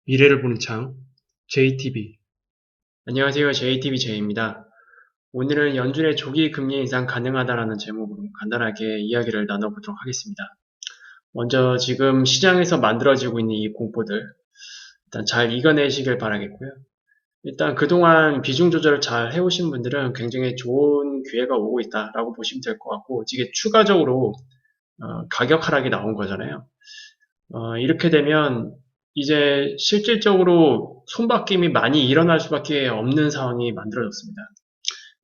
미래를 보는 창, JTB. 안녕하세요. JTBJ입니다. 오늘은 연준의 조기 금리 인상 가능하다라는 제목으로 간단하게 이야기를 나눠보도록 하겠습니다. 먼저 지금 시장에서 만들어지고 있는 이 공포들 일단 잘 이겨내시길 바라겠고요. 일단 그동안 비중 조절을 잘 해오신 분들은 굉장히 좋은 기회가 오고 있다라고 보시면 될 것 같고, 이게 추가적으로 가격 하락이 나온 거잖아요. 이렇게 되면 이제 실질적으로 손바뀜이 많이 일어날 수밖에 없는 상황이 만들어졌습니다.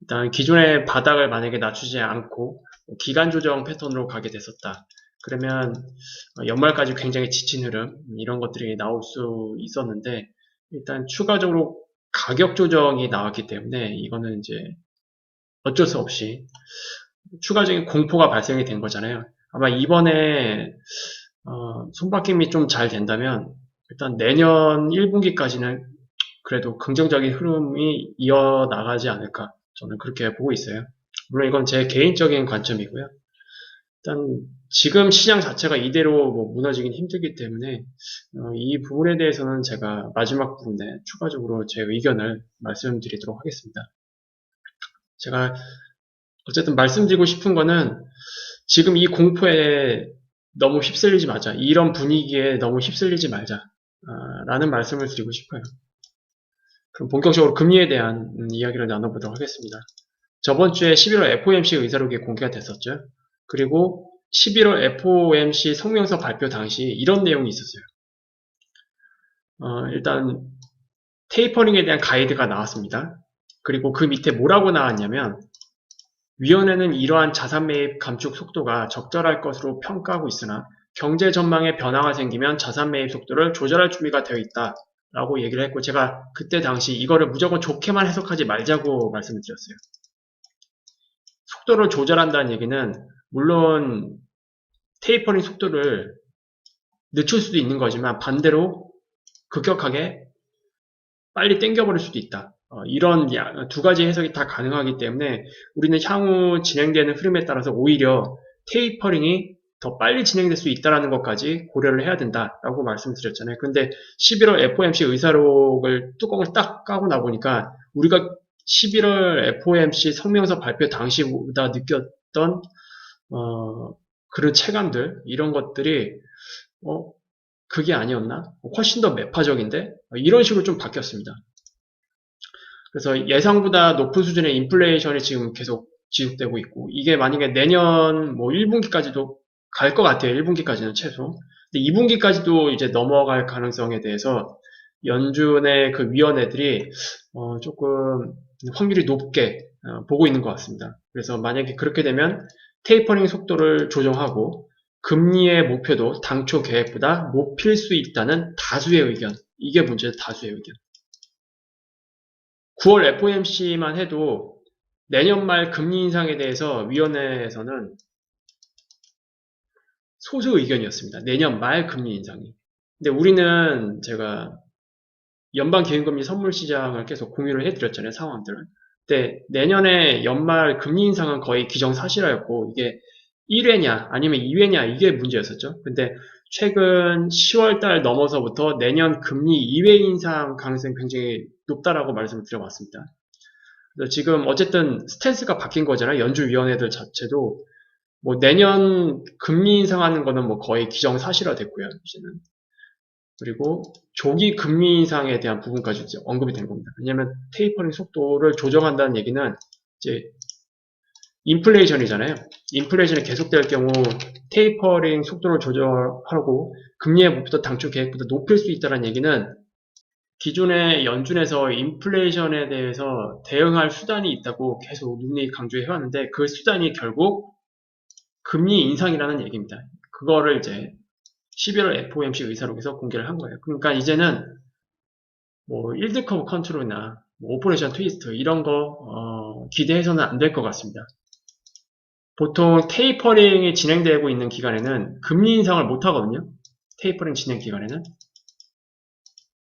일단 기존의 바닥을 만약에 낮추지 않고 기간 조정 패턴으로 가게 됐었다. 그러면 연말까지 굉장히 지친 흐름 이런 것들이 나올 수 있었는데, 일단 추가적으로 가격 조정이 나왔기 때문에 이거는 이제 어쩔 수 없이 추가적인 공포가 발생이 된 거잖아요. 아마 이번에 손바뀜이 좀 잘 된다면 일단 내년 1분기까지는 그래도 긍정적인 흐름이 이어나가지 않을까, 저는 그렇게 보고 있어요. 물론 이건 제 개인적인 관점이고요. 일단 지금 시장 자체가 이대로 뭐 무너지긴 힘들기 때문에 이 부분에 대해서는 제가 마지막 부분에 추가적으로 제 의견을 말씀드리도록 하겠습니다. 제가 어쨌든 말씀드리고 싶은 거는, 지금 이 공포에 너무 휩쓸리지 말자. 이런 분위기에 너무 휩쓸리지 말자. 라는 말씀을 드리고 싶어요. 그럼 본격적으로 금리에 대한 이야기를 나눠보도록 하겠습니다. 저번 주에 11월 FOMC 의사록이 공개가 됐었죠. 그리고 11월 FOMC 성명서 발표 당시 이런 내용이 있었어요. 일단 테이퍼링에 대한 가이드가 나왔습니다. 그리고 그 밑에 뭐라고 나왔냐면, 위원회는 이러한 자산 매입 감축 속도가 적절할 것으로 평가하고 있으나 경제 전망에 변화가 생기면 자산 매입 속도를 조절할 준비가 되어 있다 라고 얘기를 했고, 제가 그때 당시 이거를 무조건 좋게만 해석하지 말자고 말씀을 드렸어요. 속도를 조절한다는 얘기는 물론 테이퍼링 속도를 늦출 수도 있는 거지만 반대로 급격하게 빨리 땡겨버릴 수도 있다. 이런 두 가지 해석이 다 가능하기 때문에 우리는 향후 진행되는 흐름에 따라서 오히려 테이퍼링이 더 빨리 진행될 수 있다는 것까지 고려를 해야 된다라고 말씀드렸잖아요. 근데 11월 FOMC 의사록을 뚜껑을 딱 까고 나보니까 우리가 11월 FOMC 성명서 발표 당시보다 느꼈던 그런 체감들, 이런 것들이 어, 그게 아니었나? 훨씬 더 매파적인데? 이런 식으로 좀 바뀌었습니다. 그래서 예상보다 높은 수준의 인플레이션이 지금 계속 지속되고 있고, 이게 만약에 내년 뭐 1분기까지도 갈 것 같아요. 1분기까지는 최소. 근데 2분기까지도 이제 넘어갈 가능성에 대해서 연준의 그 위원회들이 조금 확률이 높게 보고 있는 것 같습니다. 그래서 만약에 그렇게 되면 테이퍼링 속도를 조정하고 금리의 목표도 당초 계획보다 높일 수 있다는 다수의 의견. 이게 문제죠. 다수의 의견. 9월 FOMC만 해도 내년 말 금리 인상에 대해서 위원회에서는 소수 의견이었습니다. 내년 말 금리 인상이. 근데 우리는 제가 연방기금리 선물 시장을 계속 공유를 해드렸잖아요, 상황들을. 근데 내년에 연말 금리 인상은 거의 기정사실화였고, 이게 1회냐 아니면 2회냐 이게 문제였었죠. 근데 최근 10월 달 넘어서부터 내년 금리 2회 인상 가능성이 굉장히 높다라고 말씀을 드려봤습니다. 그래서 지금 어쨌든 스탠스가 바뀐 거잖아요. 연준위원회들 자체도 뭐 내년 금리 인상하는 거는 뭐 거의 기정사실화 됐고요, 이제는. 그리고 조기 금리 인상에 대한 부분까지 이제 언급이 된 겁니다. 왜냐하면 테이퍼링 속도를 조정한다는 얘기는 이제 인플레이션이잖아요. 인플레이션이 계속될 경우 테이퍼링 속도를 조절하고 금리의 목표 당초 계획보다 높일 수 있다는 얘기는 기존의 연준에서 인플레이션에 대해서 대응할 수단이 있다고 계속 누누이 강조해왔는데, 그 수단이 결국 금리 인상이라는 얘기입니다. 그거를 이제 11월 FOMC 의사록에서 공개를 한 거예요. 그러니까 이제는 뭐 일드 커브 컨트롤이나 뭐 오퍼레이션 트위스트 이런 거 기대해서는 안 될 것 같습니다. 보통 테이퍼링이 진행되고 있는 기간에는 금리 인상을 못 하거든요. 테이퍼링 진행 기간에는.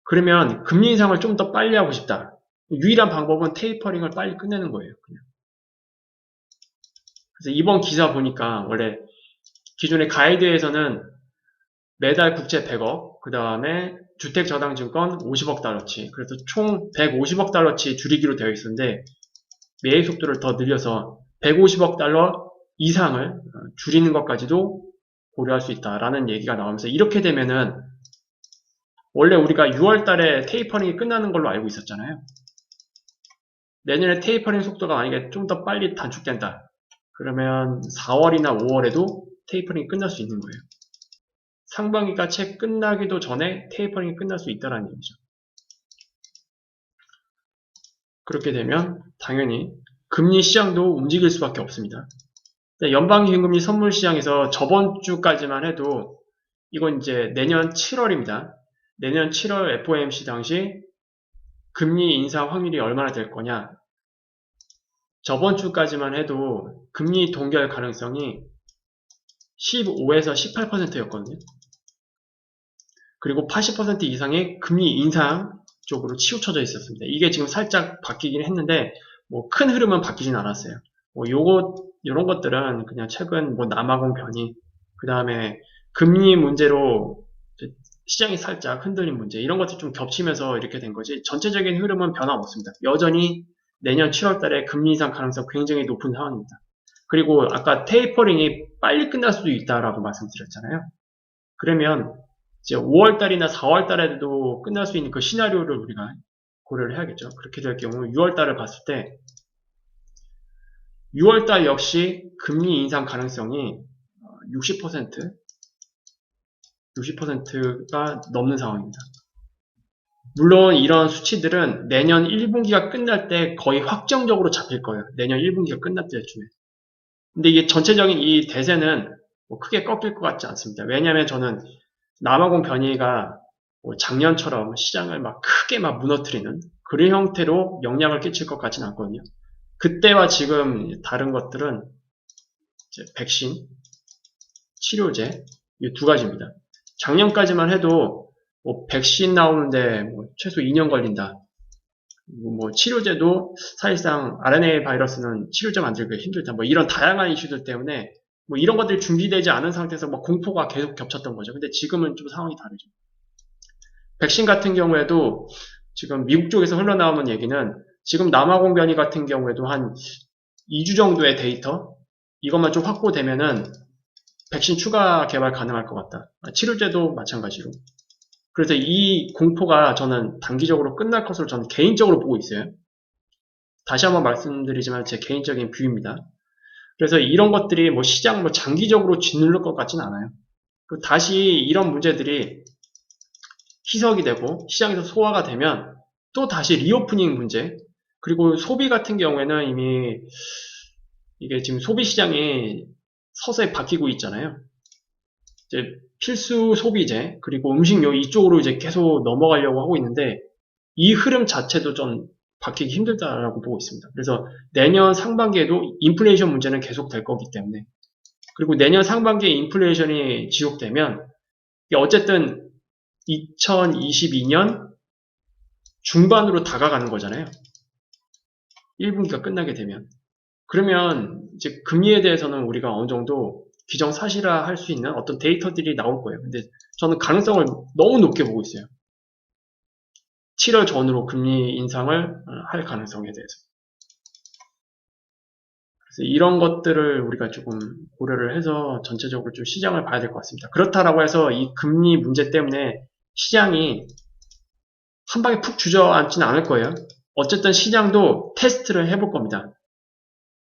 그러면 금리 인상을 좀 더 빨리 하고 싶다. 유일한 방법은 테이퍼링을 빨리 끝내는 거예요. 그냥. 그래서 이번 기사 보니까 원래 기존의 가이드에서는 매달 국채 100억, 그 다음에 주택저당증권 50억 달러치, 그래서 총 150억 달러치 줄이기로 되어 있었는데 매입 속도를 더 늘려서 150억 달러 이상을 줄이는 것까지도 고려할 수 있다라는 얘기가 나오면서, 이렇게 되면은 원래 우리가 6월 달에 테이퍼링이 끝나는 걸로 알고 있었잖아요. 내년에 테이퍼링 속도가 만약에 좀 더 빨리 단축된다, 그러면 4월이나 5월에도 테이퍼링이 끝날 수 있는 거예요. 상반기가 채 끝나기도 전에 테이퍼링이 끝날 수 있다는 얘기죠. 그렇게 되면 당연히 금리 시장도 움직일 수밖에 없습니다. 연방기금리 선물 시장에서 저번 주까지만 해도, 이건 이제 내년 7월입니다. 내년 7월 FOMC 당시 금리 인상 확률이 얼마나 될 거냐. 저번 주까지만 해도 금리 동결 가능성이 15에서 18%였거든요. 그리고 80% 이상의 금리 인상 쪽으로 치우쳐져 있었습니다. 이게 지금 살짝 바뀌긴 했는데 뭐 큰 흐름은 바뀌진 않았어요. 뭐 요런 것들은 그냥 최근 뭐 남아공 변이, 그 다음에 금리 문제로 시장이 살짝 흔들린 문제, 이런 것들 좀 겹치면서 이렇게 된 거지, 전체적인 흐름은 변함없습니다. 여전히 내년 7월 달에 금리 인상 가능성 굉장히 높은 상황입니다. 그리고 아까 테이퍼링이 빨리 끝날 수도 있다라고 말씀드렸잖아요. 그러면 이제 5월 달이나 4월 달에도 끝날 수 있는 그 시나리오를 우리가 고려를 해야겠죠. 그렇게 될 경우 6월 달을 봤을 때 6월 달 역시 금리 인상 가능성이 60%가 넘는 상황입니다. 물론 이런 수치들은 내년 1분기가 끝날 때 거의 확정적으로 잡힐 거예요. 내년 1분기가 끝날 때쯤에. 근데 이게 전체적인 이 대세는 뭐 크게 꺾일 것 같지 않습니다. 왜냐하면 저는 남아공 변이가 뭐 작년처럼 시장을 막 크게 막 무너뜨리는 그런 형태로 영향을 끼칠 것 같지는 않거든요. 그때와 지금 다른 것들은 이제 백신, 치료제, 이 두 가지입니다. 작년까지만 해도 뭐 백신 나오는데 뭐 최소 2년 걸린다. 뭐 치료제도 사실상 RNA 바이러스는 치료제 만들기가 힘들다. 뭐 이런 다양한 이슈들 때문에 뭐 이런 것들이 준비되지 않은 상태에서 뭐 공포가 계속 겹쳤던 거죠. 근데 지금은 좀 상황이 다르죠. 백신 같은 경우에도 지금 미국 쪽에서 흘러나오는 얘기는 지금 남아공 변이 같은 경우에도 한 2주 정도의 데이터, 이것만 좀 확보되면은 백신 추가 개발 가능할 것 같다. 치료제도 마찬가지로. 그래서 이 공포가 저는 단기적으로 끝날 것으로 저는 개인적으로 보고 있어요. 다시 한번 말씀드리지만 제 개인적인 뷰입니다. 그래서 이런 것들이 뭐 시장 뭐 장기적으로 짓누를 것 같지는 않아요. 다시 이런 문제들이 희석이 되고 시장에서 소화가 되면 또 다시 리오프닝 문제, 그리고 소비 같은 경우에는 이미 이게 지금 소비 시장이 서서히 바뀌고 있잖아요. 이제 필수 소비재, 그리고 음식료 이쪽으로 이제 계속 넘어가려고 하고 있는데 이 흐름 자체도 좀 바뀌기 힘들다라고 보고 있습니다. 그래서 내년 상반기에도 인플레이션 문제는 계속 될 거기 때문에, 그리고 내년 상반기에 인플레이션이 지속되면 어쨌든 2022년 중반으로 다가가는 거잖아요. 1분기가 끝나게 되면. 그러면 이제 금리에 대해서는 우리가 어느 정도 기정사실화 할 수 있는 어떤 데이터들이 나올 거예요. 근데 저는 가능성을 너무 높게 보고 있어요. 7월 전으로 금리 인상을 할 가능성에 대해서. 그래서 이런 것들을 우리가 조금 고려를 해서 전체적으로 좀 시장을 봐야 될 것 같습니다. 그렇다라고 해서 이 금리 문제 때문에 시장이 한 방에 푹 주저앉지는 않을 거예요. 어쨌든 시장도 테스트를 해볼 겁니다.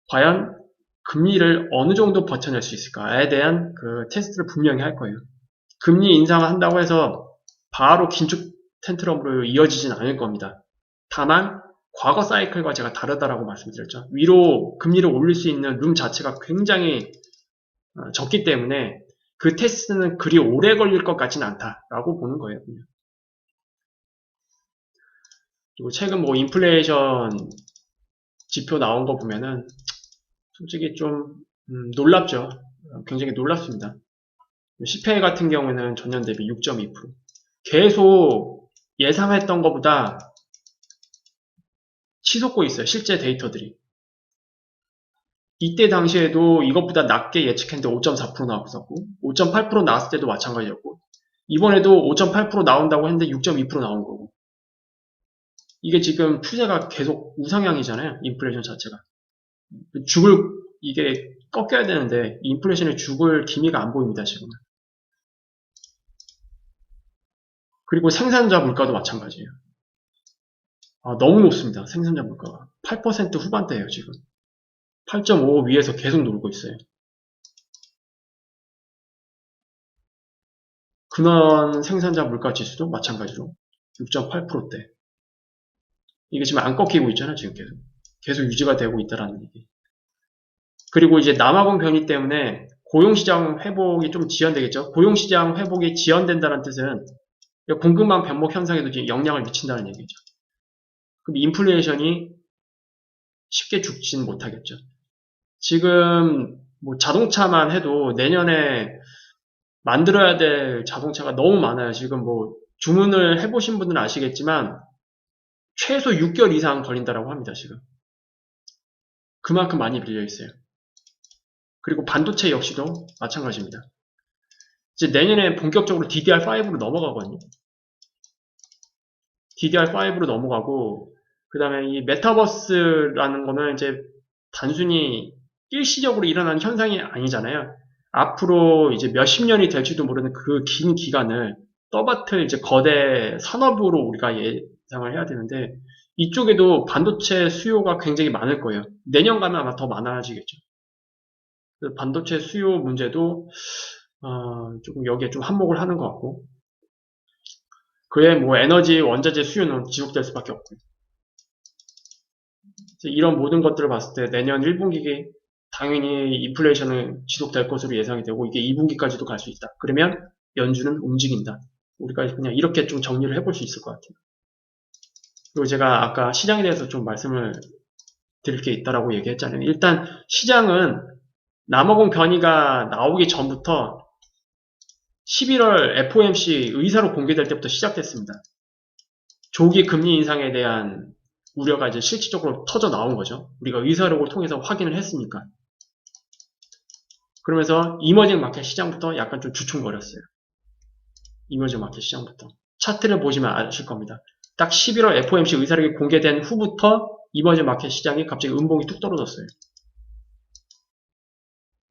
과연 금리를 어느 정도 버텨낼 수 있을까에 대한 그 테스트를 분명히 할 거예요. 금리 인상을 한다고 해서 바로 긴축 텐트럼으로 이어지진 않을 겁니다. 다만 과거 사이클과 제가 다르다라고 말씀드렸죠. 위로 금리를 올릴 수 있는 룸 자체가 굉장히 적기 때문에 그 테스트는 그리 오래 걸릴 것 같지는 않다라고 보는 거예요. 그리고 최근 뭐 인플레이션 지표 나온 거 보면은 솔직히 좀 놀랍죠. 굉장히 놀랍습니다. CPI 같은 경우에는 전년 대비 6.2%. 계속 예상했던 것보다 치솟고 있어요. 실제 데이터들이. 이때 당시에도 이것보다 낮게 예측했는데 5.4% 나왔었고 5.8% 나왔을 때도 마찬가지였고 이번에도 5.8% 나온다고 했는데 6.2% 나온 거고. 이게 지금 추세가 계속 우상향이잖아요. 인플레이션 자체가. 이게 꺾여야 되는데 인플레이션에 죽을 기미가 안 보입니다, 지금은. 그리고 생산자 물가도 마찬가지예요. 너무 높습니다. 생산자 물가가. 8% 후반대예요, 지금. 8.5 위에서 계속 놀고 있어요. 근원 생산자 물가 지수도 마찬가지로 6.8%대. 이게 지금 안 꺾이고 있잖아요, 지금 계속. 계속 유지가 되고 있다라는 얘기. 그리고 이제 남아공 변이 때문에 고용시장 회복이 좀 지연되겠죠. 고용시장 회복이 지연된다는 뜻은 공급망 변목 현상에도 영향을 미친다는 얘기죠. 그럼 인플레이션이 쉽게 죽진 못하겠죠. 지금 뭐 자동차만 해도 내년에 만들어야 될 자동차가 너무 많아요. 지금 뭐 주문을 해보신 분들은 아시겠지만 최소 6개월 이상 걸린다라고 합니다. 지금 그만큼 많이 밀려 있어요. 그리고 반도체 역시도 마찬가지입니다. 이제 내년에 본격적으로 DDR5로 넘어가거든요. DDR5로 넘어가고 그 다음에 이 메타버스라는 거는 이제 단순히 일시적으로 일어나는 현상이 아니잖아요. 앞으로 이제 몇십 년이 될지도 모르는 그 긴 기간을 떠받들 이제 거대 산업으로 우리가 예상을 해야 되는데 이쪽에도 반도체 수요가 굉장히 많을 거예요. 내년 가면 아마 더 많아지겠죠. 반도체 수요 문제도 조금 여기에 좀 한몫을 하는 것 같고 그에 뭐 에너지 원자재 수요는 지속될 수밖에 없고요. 이런 모든 것들을 봤을 때 내년 1분기에 당연히 인플레이션은 지속될 것으로 예상이 되고 이게 2분기까지도 갈 수 있다. 그러면 연준은 움직인다. 우리가 그냥 이렇게 좀 정리를 해볼 수 있을 것 같아요. 그리고 제가 아까 시장에 대해서 좀 말씀을 드릴 게 있다라고 얘기했잖아요. 일단 시장은 남아공 변이가 나오기 전부터 11월 FOMC 의사로 공개될 때부터 시작됐습니다. 조기 금리 인상에 대한 우려가 이제 실질적으로 터져 나온 거죠. 우리가 의사록을 통해서 확인을 했으니까. 그러면서 이머징 마켓 시장부터 약간 좀 주춤거렸어요. 이머징 마켓 시장부터. 차트를 보시면 아실 겁니다. 딱 11월 FOMC 의사록이 공개된 후부터 이머징 마켓 시장이 갑자기 음봉이 뚝 떨어졌어요.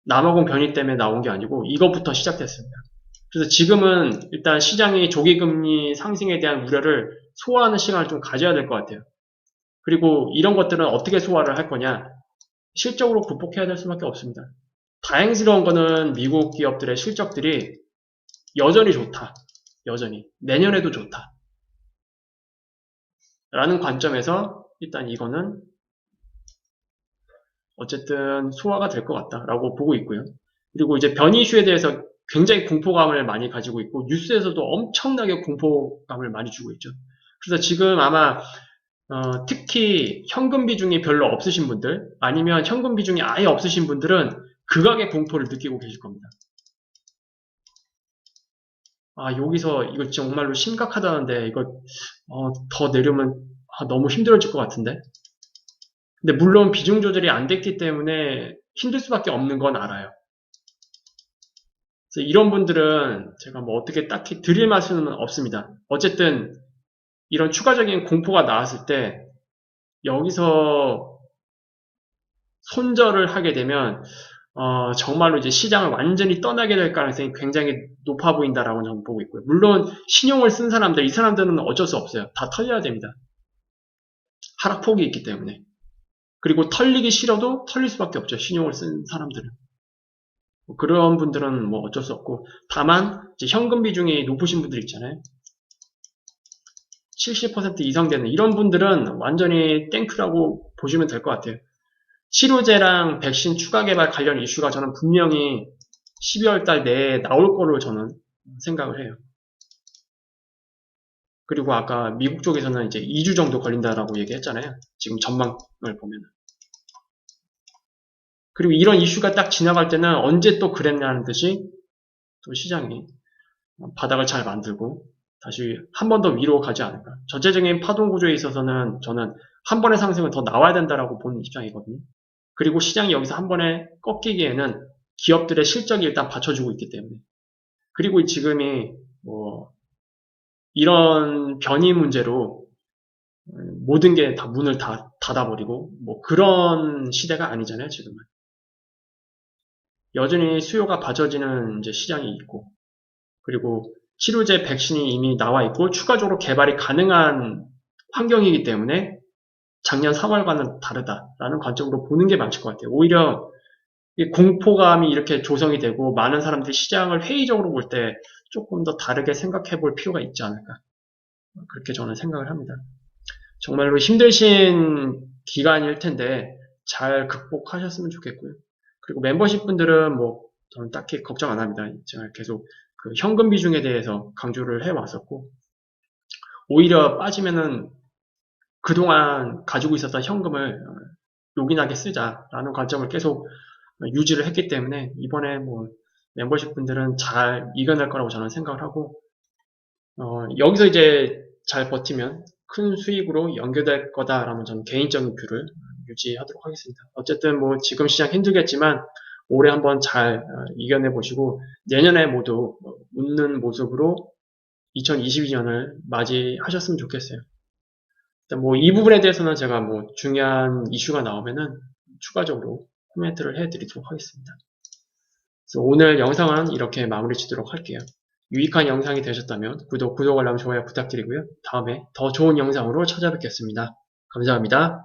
남아공 변이 때문에 나온 게 아니고 이것부터 시작됐습니다. 그래서 지금은 일단 시장이 조기금리 상승에 대한 우려를 소화하는 시간을 좀 가져야 될 것 같아요. 그리고 이런 것들은 어떻게 소화를 할 거냐? 실적으로 극복해야 될 수밖에 없습니다. 다행스러운 거는 미국 기업들의 실적들이 여전히 좋다. 여전히. 내년에도 좋다. 라는 관점에서 일단 이거는 어쨌든 소화가 될 것 같다라고 보고 있고요. 그리고 이제 변이 이슈에 대해서 굉장히 공포감을 많이 가지고 있고 뉴스에서도 엄청나게 공포감을 많이 주고 있죠. 그래서 지금 아마 특히 현금 비중이 별로 없으신 분들 아니면 현금 비중이 아예 없으신 분들은 극악의 공포를 느끼고 계실 겁니다. 여기서 이거 정말로 심각하다는데 이거 더 내려면 너무 힘들어질 것 같은데. 근데 물론 비중 조절이 안 됐기 때문에 힘들 수밖에 없는 건 알아요. 그래서 이런 분들은 제가 뭐 어떻게 딱히 드릴 말씀은 없습니다. 어쨌든 이런 추가적인 공포가 나왔을 때 여기서 손절을 하게 되면 정말로 이제 시장을 완전히 떠나게 될 가능성이 굉장히 높아 보인다라고 저는 보고 있고요. 물론 신용을 쓴 사람들, 이 사람들은 어쩔 수 없어요. 다 털려야 됩니다. 하락폭이 있기 때문에. 그리고 털리기 싫어도 털릴 수밖에 없죠. 신용을 쓴 사람들은. 그런 분들은 뭐 어쩔 수 없고 다만 이제 현금 비중이 높으신 분들 있잖아요. 70% 이상 되는 이런 분들은 완전히 땡큐라고 보시면 될 것 같아요. 치료제랑 백신 추가 개발 관련 이슈가 저는 분명히 12월 달 내에 나올 거로 저는 생각을 해요. 그리고 아까 미국 쪽에서는 이제 2주 정도 걸린다라고 얘기했잖아요. 지금 전망을 보면은. 그리고 이런 이슈가 딱 지나갈 때는 언제 또 그랬냐는 듯이 또 시장이 바닥을 잘 만들고 다시 한 번 더 위로 가지 않을까. 전체적인 파동 구조에 있어서는 저는 한 번의 상승은 더 나와야 된다라고 보는 입장이거든요. 그리고 시장이 여기서 한 번에 꺾이기에는 기업들의 실적이 일단 받쳐주고 있기 때문에. 그리고 지금이 뭐 이런 변이 문제로 모든 게 다 문을 다 닫아버리고 뭐 그런 시대가 아니잖아요, 지금은. 여전히 수요가 받쳐지는 이제 시장이 있고, 그리고 치료제 백신이 이미 나와 있고 추가적으로 개발이 가능한 환경이기 때문에 작년 3월과는 다르다라는 관점으로 보는 게 맞을 것 같아요. 오히려 이 공포감이 이렇게 조성이 되고 많은 사람들이 시장을 회의적으로 볼 때 조금 더 다르게 생각해 볼 필요가 있지 않을까. 그렇게 저는 생각을 합니다. 정말로 힘드신 기간일 텐데 잘 극복하셨으면 좋겠고요. 그리고 멤버십 분들은 뭐 저는 딱히 걱정 안 합니다. 제가 계속 그 현금 비중에 대해서 강조를 해 왔었고, 오히려 빠지면은 그동안 가지고 있었던 현금을 요긴하게 쓰자라는 관점을 계속 유지를 했기 때문에 이번에 뭐 멤버십 분들은 잘 이겨낼 거라고 저는 생각을 하고, 여기서 이제 잘 버티면 큰 수익으로 연결될 거다라는 저는 개인적인 뷰를 유지하도록 하겠습니다. 어쨌든 뭐 지금 시장 힘들겠지만 올해 한번 잘 이겨내 보시고 내년에 모두 웃는 모습으로 2022년을 맞이하셨으면 좋겠어요. 일단 뭐 이 부분에 대해서는 제가 뭐 중요한 이슈가 나오면은 추가적으로 코멘트를 해드리도록 하겠습니다. 그래서 오늘 영상은 이렇게 마무리 짓도록 할게요. 유익한 영상이 되셨다면 구독, 알람, 좋아요 부탁드리고요. 다음에 더 좋은 영상으로 찾아뵙겠습니다. 감사합니다.